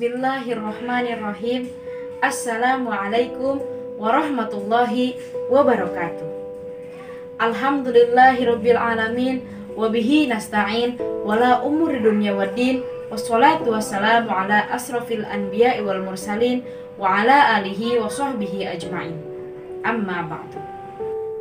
Bismillahirrahmanirrahim. Assalamualaikum warahmatullahi wabarakatuh. Alhamdulillahirabbil alamin wa bihi nasta'in wala umuri dunya waddin wassalatu wassalamu ala asrafil anbiya'i wal mursalin wa ala alihi wa sahbihi ajma'in. Amma ba'du.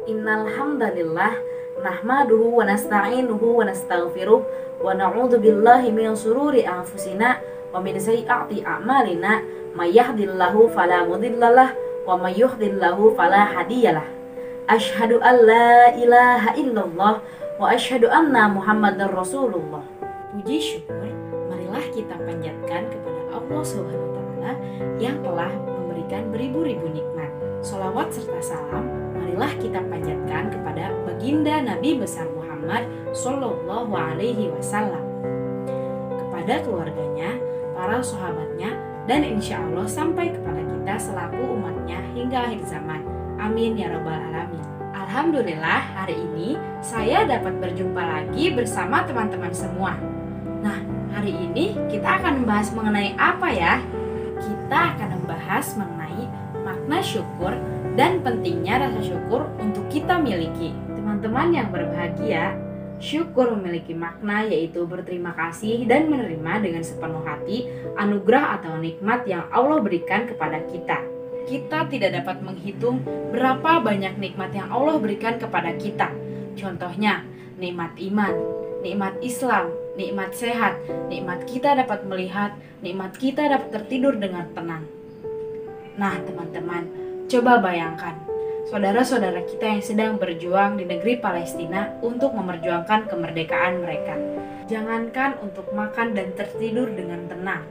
Innal hamdalillah nahmaduhu wa nasta'inuhu wa nastaghfiruh wa na'udzu billahi min shururi anfusina wa min sayyiati a'malina may yahdihillahu fala mudhillalah wa may yudhlilhu fala hadiyalah. Asyhadu an la ilaha illallah wa asyhadu anna Muhammadar Rasulullah. Puji syukur marilah kita panjatkan kepada Allah Subhanahu wa taala yang telah memberikan beribu-ribu nikmat. Shalawat serta salam marilah kita panjatkan kepada baginda Nabi besar Muhammad sallallahu alaihi wasallam, kepada keluarganya, para sahabatnya, dan insya Allah sampai kepada kita selaku umatnya hingga akhir zaman. Amin ya rabbal alamin. Alhamdulillah, hari ini saya dapat berjumpa lagi bersama teman-teman semua. Nah, hari ini kita akan membahas mengenai apa ya? Kita akan membahas mengenai makna syukur dan pentingnya rasa syukur untuk kita miliki. Teman-teman yang berbahagia, syukur memiliki makna yaitu berterima kasih dan menerima dengan sepenuh hati anugerah atau nikmat yang Allah berikan kepada kita. Kita tidak dapat menghitung berapa banyak nikmat yang Allah berikan kepada kita. Contohnya, nikmat iman, nikmat Islam, nikmat sehat, nikmat kita dapat melihat, nikmat kita dapat tertidur dengan tenang. Nah, teman-teman, coba bayangkan saudara-saudara kita yang sedang berjuang di negeri Palestina untuk memperjuangkan kemerdekaan mereka. Jangankan untuk makan dan tertidur dengan tenang,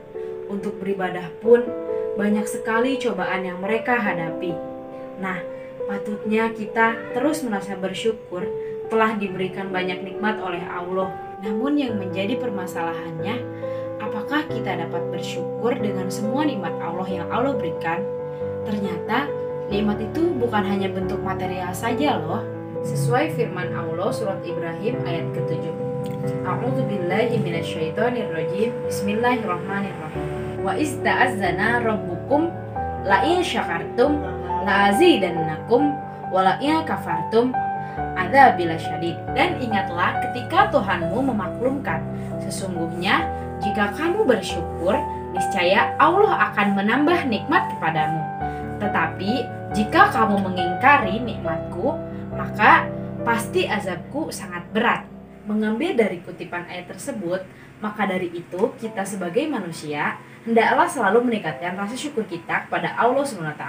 untuk beribadah pun banyak sekali cobaan yang mereka hadapi. Nah, patutnya kita terus merasa bersyukur telah diberikan banyak nikmat oleh Allah. Namun yang menjadi permasalahannya, apakah kita dapat bersyukur dengan semua nikmat Allah yang Allah berikan? Ternyata nikmat itu bukan hanya bentuk material saja loh. Sesuai firman Allah surat Ibrahim ayat ke-7. A'udzubillahi minasyaitonirrajim. Bismillahirrahmanirrahim. Wa ista'azzana rabbukum la in syakartum la azidannakum wa la in kafartum adzabil syadid. Dan ingatlah ketika Tuhanmu memaklumkan, sesungguhnya jika kamu bersyukur, niscaya Allah akan menambah nikmat kepadamu. Tetapi jika kamu mengingkari nikmatku, maka pasti azabku sangat berat. Mengambil dari kutipan ayat tersebut, maka dari itu kita sebagai manusia hendaklah selalu meningkatkan rasa syukur kita kepada Allah SWT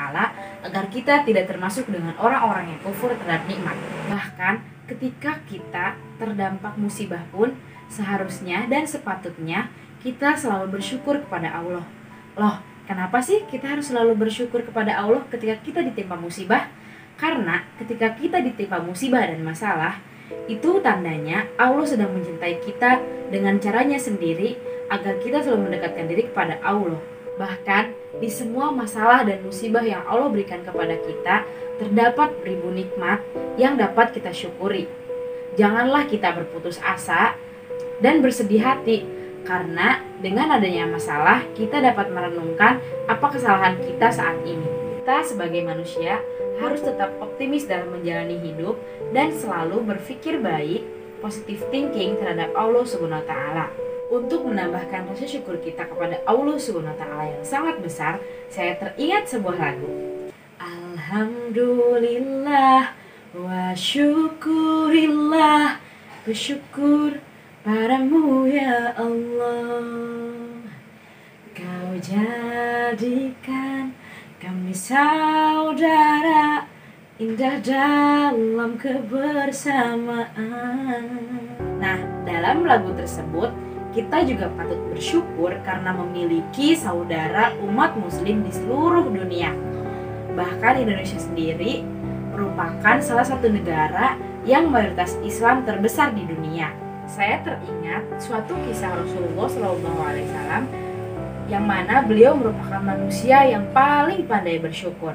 agar kita tidak termasuk dengan orang-orang yang kufur terhadap nikmat. Bahkan ketika kita terdampak musibah pun seharusnya dan sepatutnya kita selalu bersyukur kepada Allah. Loh, kenapa sih kita harus selalu bersyukur kepada Allah ketika kita ditimpa musibah? Karena ketika kita ditimpa musibah dan masalah, itu tandanya Allah sedang mencintai kita dengan caranya sendiri agar kita selalu mendekatkan diri kepada Allah. Bahkan di semua masalah dan musibah yang Allah berikan kepada kita, terdapat beribu nikmat yang dapat kita syukuri. Janganlah kita berputus asa dan bersedih hati, karena dengan adanya masalah kita dapat merenungkan apa kesalahan kita saat ini. Kita sebagai manusia harus tetap optimis dalam menjalani hidup dan selalu berpikir baik, positive thinking terhadap Allah Subhanahu wa taala. Untuk menambahkan rasa syukur kita kepada Allah Subhanahu wa taala yang sangat besar, saya teringat sebuah lagu. Alhamdulillah wa syukurillah, bersyukur padamu ya Allah. Kau jadikan kami saudara, indah dalam kebersamaan. Nah, dalam lagu tersebut kita juga patut bersyukur karena memiliki saudara umat muslim di seluruh dunia. Bahkan Indonesia sendiri merupakan salah satu negara yang mayoritas Islam terbesar di dunia. Saya teringat suatu kisah Rasulullah SAW yang mana beliau merupakan manusia yang paling pandai bersyukur.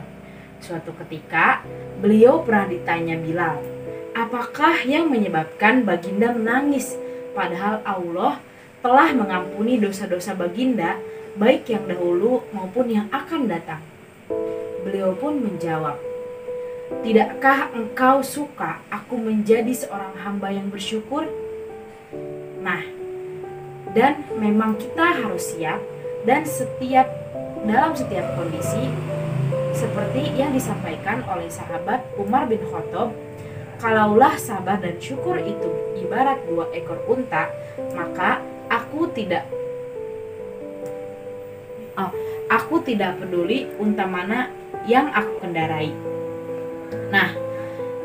Suatu ketika, beliau pernah ditanya Bilal, apakah yang menyebabkan baginda menangis padahal Allah telah mengampuni dosa-dosa baginda baik yang dahulu maupun yang akan datang. Beliau pun menjawab, "Tidakkah engkau suka aku menjadi seorang hamba yang bersyukur?" Nah, dan memang kita harus siap dan dalam setiap kondisi, seperti yang disampaikan oleh sahabat Umar bin Khattab, "Kalaulah sabar dan syukur itu ibarat 2 ekor unta, maka aku tidak peduli unta mana yang aku kendarai." Nah,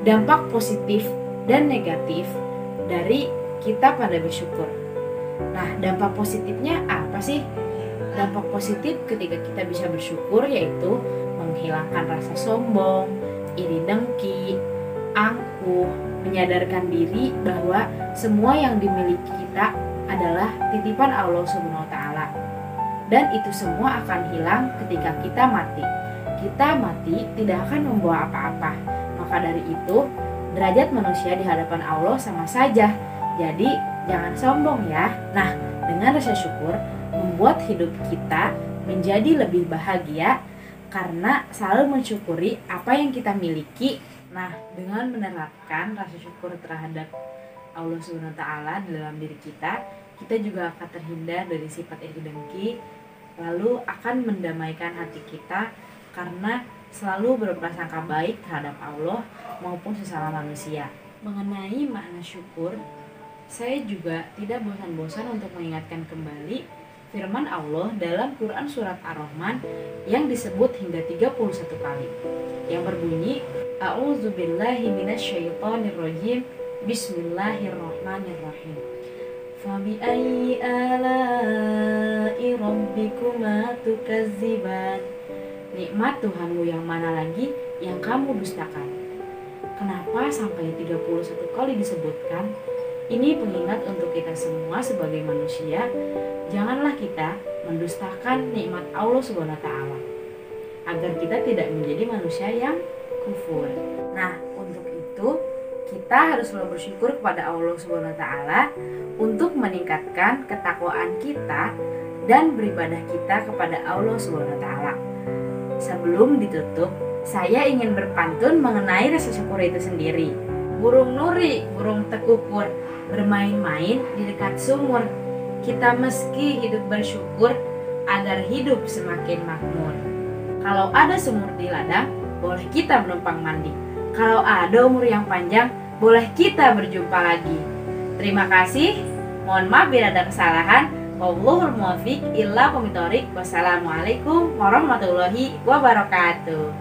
dampak positif dan negatif dari kita pada bersyukur. Nah, dampak positifnya apa sih? Dampak positif ketika kita bisa bersyukur yaitu menghilangkan rasa sombong, iri dengki, angkuh, menyadarkan diri bahwa semua yang dimiliki kita adalah titipan Allah Subhanahu wa taala. Dan itu semua akan hilang ketika kita mati. Kita mati tidak akan membawa apa-apa. Maka dari itu, derajat manusia di hadapan Allah sama saja. Jadi, jangan sombong ya. Nah, dengan rasa syukur membuat hidup kita menjadi lebih bahagia karena selalu mensyukuri apa yang kita miliki. Nah, dengan menerapkan rasa syukur terhadap Allah Subhanahu wa taala di dalam diri kita juga akan terhindar dari sifat iri dengki, lalu akan mendamaikan hati kita karena selalu berprasangka baik terhadap Allah maupun sesama manusia. Mengenai makna syukur, saya juga tidak bosan-bosan untuk mengingatkan kembali firman Allah dalam Quran surat Ar-Rahman yang disebut hingga 31 kali, yang berbunyi, "A'udzubillahi minasyaitonirrajim, bismillahirrahmanirrahim. Fabi'ayyi ala'i rabbikuma tukazziban." Nikmat Tuhanmu yang mana lagi yang kamu dustakan? Kenapa sampai 31 kali disebutkan? Ini pengingat untuk kita semua sebagai manusia. Janganlah kita mendustakan nikmat Allah Subhanahu wa taala agar kita tidak menjadi manusia yang kufur. Nah, untuk itu kita harus selalu bersyukur kepada Allah Subhanahu wa taala untuk meningkatkan ketakwaan kita dan beribadah kita kepada Allah Subhanahu wa taala. Sebelum ditutup, saya ingin berpantun mengenai rasa syukur itu sendiri. Burung nuri, burung tekukur, bermain-main di dekat sumur. Kita meski hidup bersyukur agar hidup semakin makmur. Kalau ada sumur di ladang, boleh kita menumpang mandi. Kalau ada umur yang panjang, boleh kita berjumpa lagi. Terima kasih. Mohon maaf bila ada kesalahan. Wallahul muwaffiq illa qomitorik. Wassalamualaikum warahmatullahi wabarakatuh.